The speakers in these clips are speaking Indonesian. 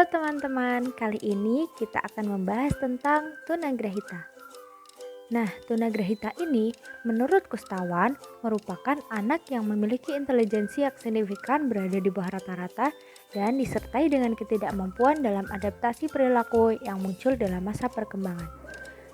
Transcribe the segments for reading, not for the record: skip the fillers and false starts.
teman-teman, kali ini kita akan membahas tentang tunagrahita. Nah, tunagrahita ini menurut Kustawan merupakan anak yang memiliki intelijensi yang signifikan berada di bawah rata-rata dan disertai dengan ketidakmampuan dalam adaptasi perilaku yang muncul dalam masa perkembangan.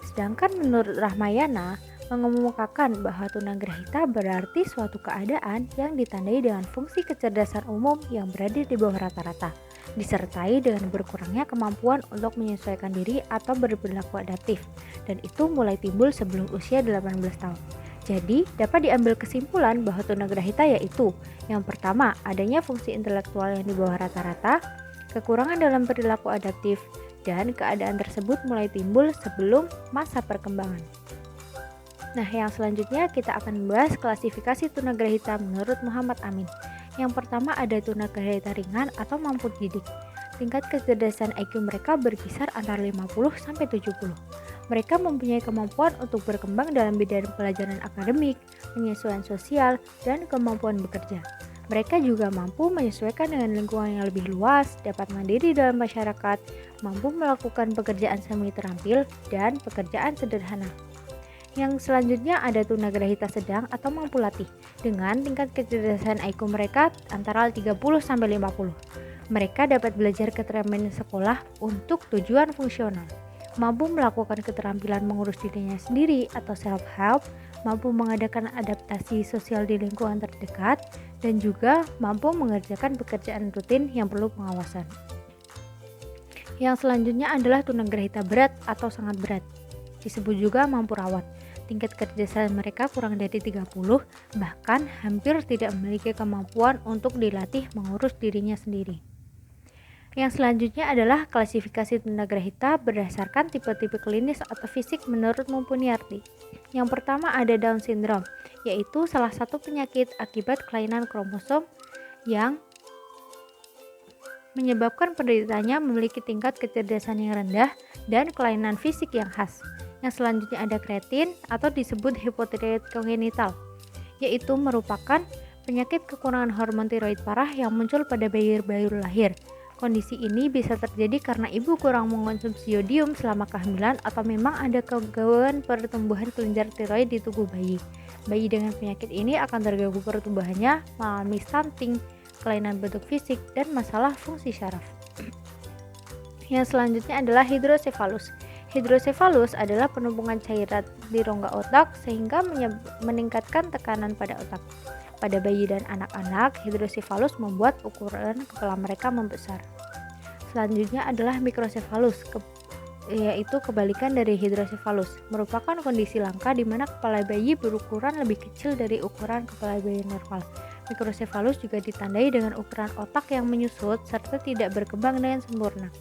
Sedangkan menurut Rahmayana mengemukakan bahwa tunagrahita berarti suatu keadaan yang ditandai dengan fungsi kecerdasan umum yang berada di bawah rata-rata, disertai dengan berkurangnya kemampuan untuk menyesuaikan diri atau berperilaku adaptif, dan itu mulai timbul sebelum usia 18 tahun. Jadi, dapat diambil kesimpulan bahwa tunagrahita yaitu yang pertama, adanya fungsi intelektual yang di bawah rata-rata, kekurangan dalam perilaku adaptif, dan keadaan tersebut mulai timbul sebelum masa perkembangan. Nah, yang selanjutnya kita akan membahas klasifikasi tunagrahita menurut Muhammad Amin. Yang pertama ada tunagrahita ringan atau mampu didik. Tingkat kecerdasan IQ mereka berkisar antara 50 sampai 70. Mereka mempunyai kemampuan untuk berkembang dalam bidang pelajaran akademik, penyesuaian sosial, dan kemampuan bekerja. Mereka juga mampu menyesuaikan dengan lingkungan yang lebih luas, dapat mandiri dalam masyarakat, mampu melakukan pekerjaan semi terampil, dan pekerjaan sederhana. Yang selanjutnya ada tunagrahita sedang atau mampu latih dengan tingkat kecerdasan IQ mereka antara 30 sampai 50. Mereka dapat belajar keterampilan sekolah untuk tujuan fungsional, mampu melakukan keterampilan mengurus dirinya sendiri atau self-help, mampu mengadakan adaptasi sosial di lingkungan terdekat, dan juga mampu mengerjakan pekerjaan rutin yang perlu pengawasan. Yang selanjutnya adalah tunagrahita berat atau sangat berat, disebut juga mampu rawat. Tingkat kecerdasan mereka kurang dari 30, bahkan hampir tidak memiliki kemampuan untuk dilatih mengurus dirinya sendiri. Yang selanjutnya adalah klasifikasi tunagrahita berdasarkan tipe-tipe klinis atau fisik menurut Mumpuniarti. Yang pertama ada Down syndrome, yaitu salah satu penyakit akibat kelainan kromosom yang menyebabkan penderitanya memiliki tingkat kecerdasan yang rendah dan kelainan fisik yang khas. Yang selanjutnya ada kreatin atau disebut hipotiroid kongenital, yaitu merupakan penyakit kekurangan hormon tiroid parah yang muncul pada bayi baru lahir. Kondisi ini bisa terjadi karena ibu kurang mengonsumsi yodium selama kehamilan atau memang ada kegangguan pertumbuhan kelenjar tiroid di tubuh bayi. Bayi dengan penyakit ini akan terganggu pertumbuhannya, mengalami stunting, kelainan bentuk fisik, dan masalah fungsi syaraf. Yang selanjutnya adalah hidrosefalus. Hidrosefalus adalah penumpukan cairan di rongga otak sehingga meningkatkan tekanan pada otak. Pada bayi dan anak-anak, hidrosefalus membuat ukuran kepala mereka membesar. Selanjutnya adalah mikrosefalus, yaitu kebalikan dari hidrosefalus, merupakan kondisi langka di mana kepala bayi berukuran lebih kecil dari ukuran kepala bayi normal. Mikrosefalus juga ditandai dengan ukuran otak yang menyusut serta tidak berkembang dengan sempurna.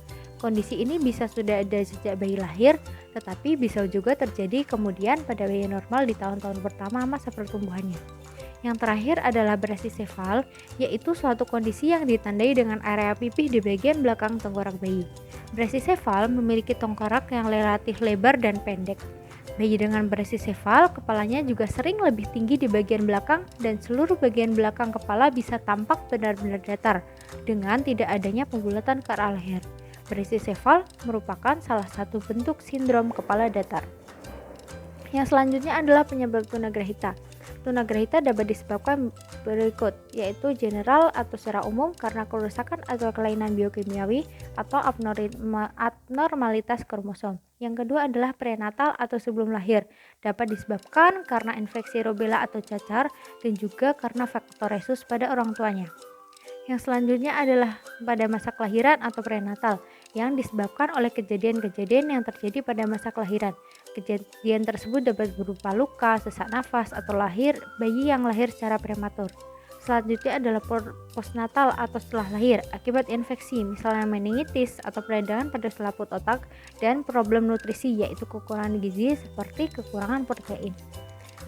Kondisi ini bisa sudah ada sejak bayi lahir, tetapi bisa juga terjadi kemudian pada bayi normal di tahun-tahun pertama masa pertumbuhannya. Yang terakhir adalah brachycephal, yaitu suatu kondisi yang ditandai dengan area pipih di bagian belakang tengkorak bayi. Brachycephal memiliki tengkorak yang relatif lebar dan pendek. Bayi dengan brachycephal, kepalanya juga sering lebih tinggi di bagian belakang dan seluruh bagian belakang kepala bisa tampak benar-benar datar dengan tidak adanya pembulatan ke arah leher. Brachycephal merupakan salah satu bentuk sindrom kepala datar. Yang selanjutnya adalah penyebab tunagrahita. Tunagrahita dapat disebabkan berikut, yaitu general atau secara umum karena kerusakan atau kelainan biokimiawi atau abnormalitas kromosom. Yang kedua adalah prenatal atau sebelum lahir, dapat disebabkan karena infeksi rubella atau cacar dan juga karena faktor resus pada orang tuanya. Yang selanjutnya adalah pada masa kelahiran atau prenatal yang disebabkan oleh kejadian-kejadian yang terjadi pada masa kelahiran. Kejadian tersebut dapat berupa luka, sesak nafas, atau bayi yang lahir secara prematur. Selanjutnya adalah postnatal atau setelah lahir akibat infeksi, misalnya meningitis atau peradangan pada selaput otak dan problem nutrisi yaitu kekurangan gizi seperti kekurangan protein.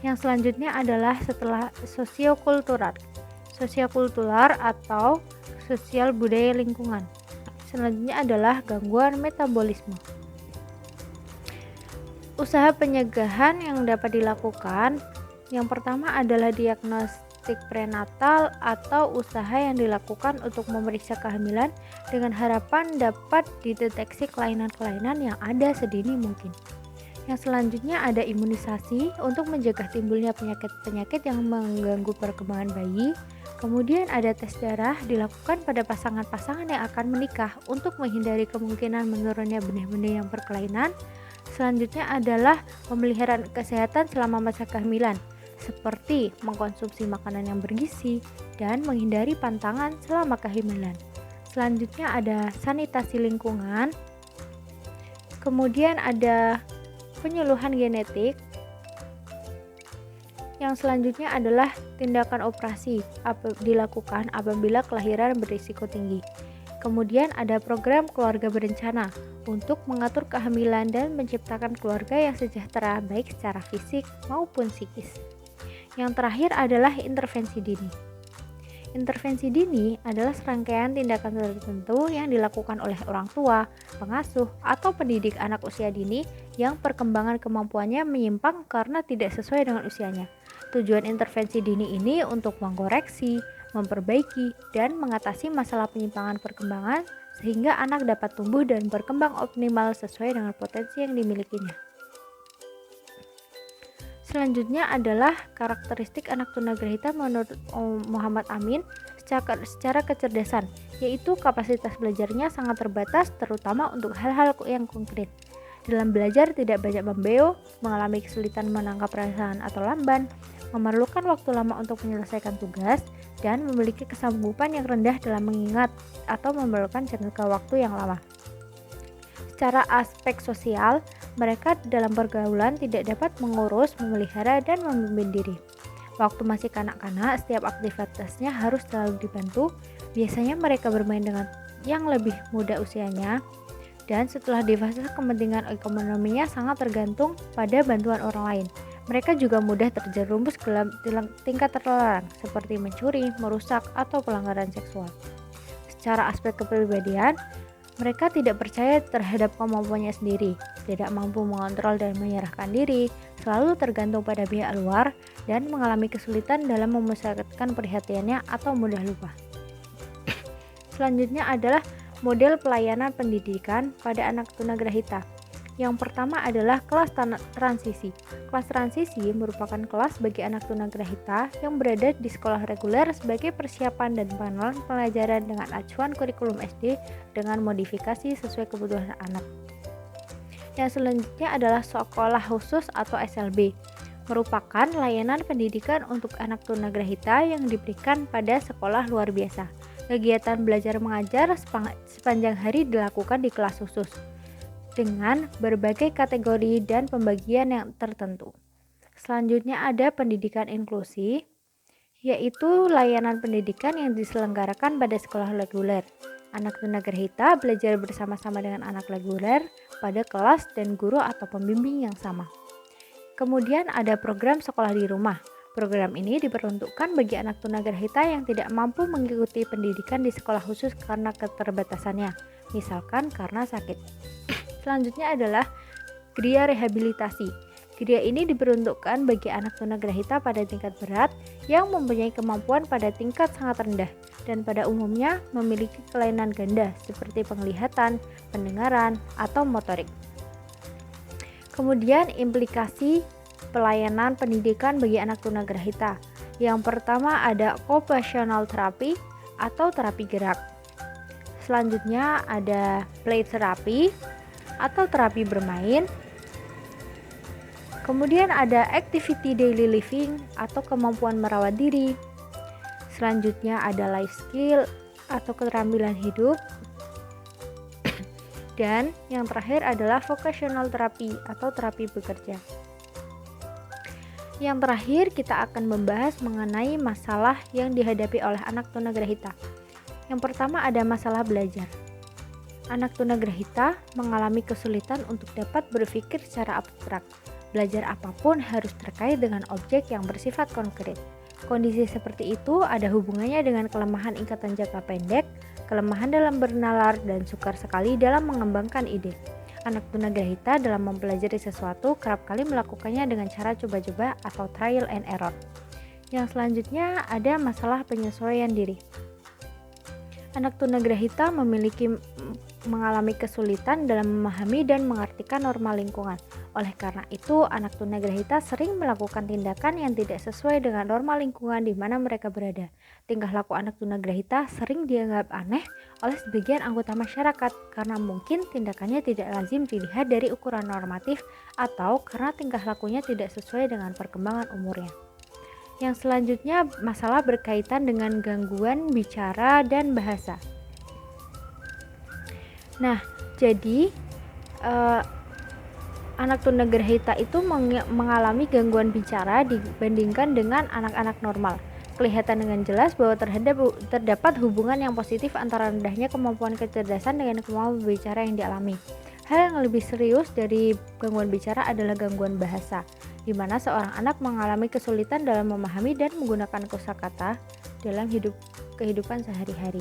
Yang selanjutnya adalah setelah sosiokultural atau sosial budaya lingkungan. Selanjutnya adalah gangguan metabolisme. Usaha pencegahan yang dapat dilakukan, yang pertama adalah praktik prenatal atau usaha yang dilakukan untuk memeriksa kehamilan dengan harapan dapat dideteksi kelainan-kelainan yang ada sedini mungkin. Yang selanjutnya ada imunisasi untuk mencegah timbulnya penyakit-penyakit yang mengganggu perkembangan bayi. Kemudian ada tes darah dilakukan pada pasangan-pasangan yang akan menikah untuk menghindari kemungkinan menurunnya benih-benih yang berkelainan. Selanjutnya adalah pemeliharaan kesehatan selama masa kehamilan, seperti mengkonsumsi makanan yang bergizi dan menghindari pantangan selama kehamilan. Selanjutnya ada sanitasi lingkungan. Kemudian ada penyuluhan genetik. Yang selanjutnya adalah tindakan operasi dilakukan apabila kelahiran berisiko tinggi. Kemudian ada program keluarga berencana untuk mengatur kehamilan dan menciptakan keluarga yang sejahtera baik secara fisik maupun psikis. Yang terakhir adalah intervensi dini. Intervensi dini adalah serangkaian tindakan tertentu yang dilakukan oleh orang tua, pengasuh, atau pendidik anak usia dini yang perkembangan kemampuannya menyimpang karena tidak sesuai dengan usianya. Tujuan intervensi dini ini untuk mengkoreksi, memperbaiki, dan mengatasi masalah penyimpangan perkembangan sehingga anak dapat tumbuh dan berkembang optimal sesuai dengan potensi yang dimilikinya. Selanjutnya adalah karakteristik anak tunagrahita menurut Muhammad Amin secara kecerdasan, yaitu kapasitas belajarnya sangat terbatas terutama untuk hal-hal yang konkret. Dalam belajar tidak banyak membeo, mengalami kesulitan menangkap perasaan atau lamban, memerlukan waktu lama untuk menyelesaikan tugas, dan memiliki kesanggupan yang rendah dalam mengingat atau memerlukan jangka waktu yang lama. Secara aspek sosial, mereka dalam pergaulan tidak dapat mengurus, memelihara, dan memimpin diri. Waktu masih kanak-kanak, setiap aktivitasnya harus selalu dibantu. Biasanya mereka bermain dengan yang lebih muda usianya, dan setelah dewasa kepentingan ekonominya sangat tergantung pada bantuan orang lain. Mereka juga mudah terjerumus dalam tingkat terlarang, seperti mencuri, merusak, atau pelanggaran seksual. Secara aspek kepribadian, mereka tidak percaya terhadap kemampuannya sendiri, tidak mampu mengontrol dan menyerahkan diri, selalu tergantung pada pihak luar, dan mengalami kesulitan dalam memusatkan perhatiannya atau mudah lupa. Selanjutnya adalah model pelayanan pendidikan pada anak tunagrahita. Yang pertama adalah kelas transisi. Kelas transisi merupakan kelas bagi anak tunagrahita yang berada di sekolah reguler sebagai persiapan dan pengenalan pelajaran dengan acuan kurikulum SD dengan modifikasi sesuai kebutuhan anak. Yang selanjutnya adalah sekolah khusus atau SLB, merupakan layanan pendidikan untuk anak tunagrahita yang diberikan pada sekolah luar biasa. Kegiatan belajar mengajar sepanjang hari dilakukan di kelas khusus dengan berbagai kategori dan pembagian yang tertentu. Selanjutnya ada pendidikan inklusi, yaitu layanan pendidikan yang diselenggarakan pada sekolah reguler. Anak tunagrahita belajar bersama-sama dengan anak reguler pada kelas dan guru atau pembimbing yang sama. Kemudian ada program sekolah di rumah. Program ini diperuntukkan bagi anak tunagrahita yang tidak mampu mengikuti pendidikan di sekolah khusus karena keterbatasannya, misalkan karena sakit. Selanjutnya adalah gria rehabilitasi. Gria ini diperuntukkan bagi anak tunagrahita pada tingkat berat yang mempunyai kemampuan pada tingkat sangat rendah dan pada umumnya memiliki kelainan ganda seperti penglihatan, pendengaran, atau motorik. Kemudian implikasi pelayanan pendidikan bagi anak tunagrahita. Yang pertama ada occupational therapy atau terapi gerak. Selanjutnya ada play therapy atau terapi bermain. Kemudian ada activity daily living atau kemampuan merawat diri. Selanjutnya ada life skill atau keterampilan hidup. Dan yang terakhir adalah vocational therapy atau terapi bekerja. Yang terakhir kita akan membahas mengenai masalah yang dihadapi oleh anak tunagrahita. Yang pertama ada masalah belajar. Anak tunagrahita mengalami kesulitan untuk dapat berpikir secara abstrak. Belajar apapun harus terkait dengan objek yang bersifat konkret. Kondisi seperti itu ada hubungannya dengan kelemahan ingatan jangka pendek, kelemahan dalam bernalar, dan sukar sekali dalam mengembangkan ide. Anak tunagrahita dalam mempelajari sesuatu kerap kali melakukannya dengan cara coba-coba atau trial and error. Yang selanjutnya ada masalah penyesuaian diri. Anak tunagrahita mengalami kesulitan dalam memahami dan mengartikan norma lingkungan. Oleh karena itu, anak tunagrahita sering melakukan tindakan yang tidak sesuai dengan norma lingkungan di mana mereka berada. Tingkah laku anak tunagrahita sering dianggap aneh oleh sebagian anggota masyarakat karena mungkin tindakannya tidak lazim dilihat dari ukuran normatif atau karena tingkah lakunya tidak sesuai dengan perkembangan umurnya. Yang selanjutnya masalah berkaitan dengan gangguan bicara dan bahasa. Nah, jadi anak tunagrahita itu mengalami gangguan bicara dibandingkan dengan anak-anak normal. Kelihatan dengan jelas bahwa terdapat hubungan yang positif antara rendahnya kemampuan kecerdasan dengan kemampuan berbicara yang dialami. Hal yang lebih serius dari gangguan bicara adalah gangguan bahasa, di mana seorang anak mengalami kesulitan dalam memahami dan menggunakan kosakata dalam kehidupan sehari-hari.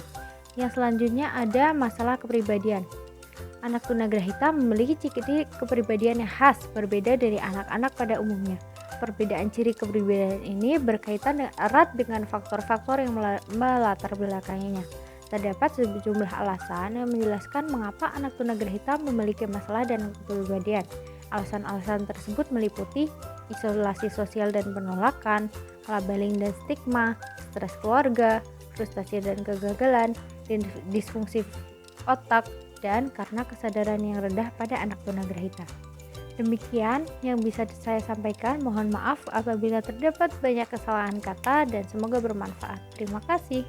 Yang selanjutnya ada masalah kepribadian. Anak tunagrahita memiliki ciri kepribadian yang khas, berbeda dari anak-anak pada umumnya. Perbedaan ciri kepribadian ini berkaitan erat dengan faktor-faktor yang melatar belakanginya. Terdapat sejumlah alasan yang menjelaskan mengapa anak tunagrahita memiliki masalah dan kepribadian. Alasan-alasan tersebut meliputi isolasi sosial dan penolakan, labeling dan stigma, stres keluarga, frustasi dan kegagalan, disfungsi otak, dan karena kesadaran yang rendah pada anak tunagrahita. Demikian yang bisa saya sampaikan. Mohon maaf apabila terdapat banyak kesalahan kata dan semoga bermanfaat. Terima kasih.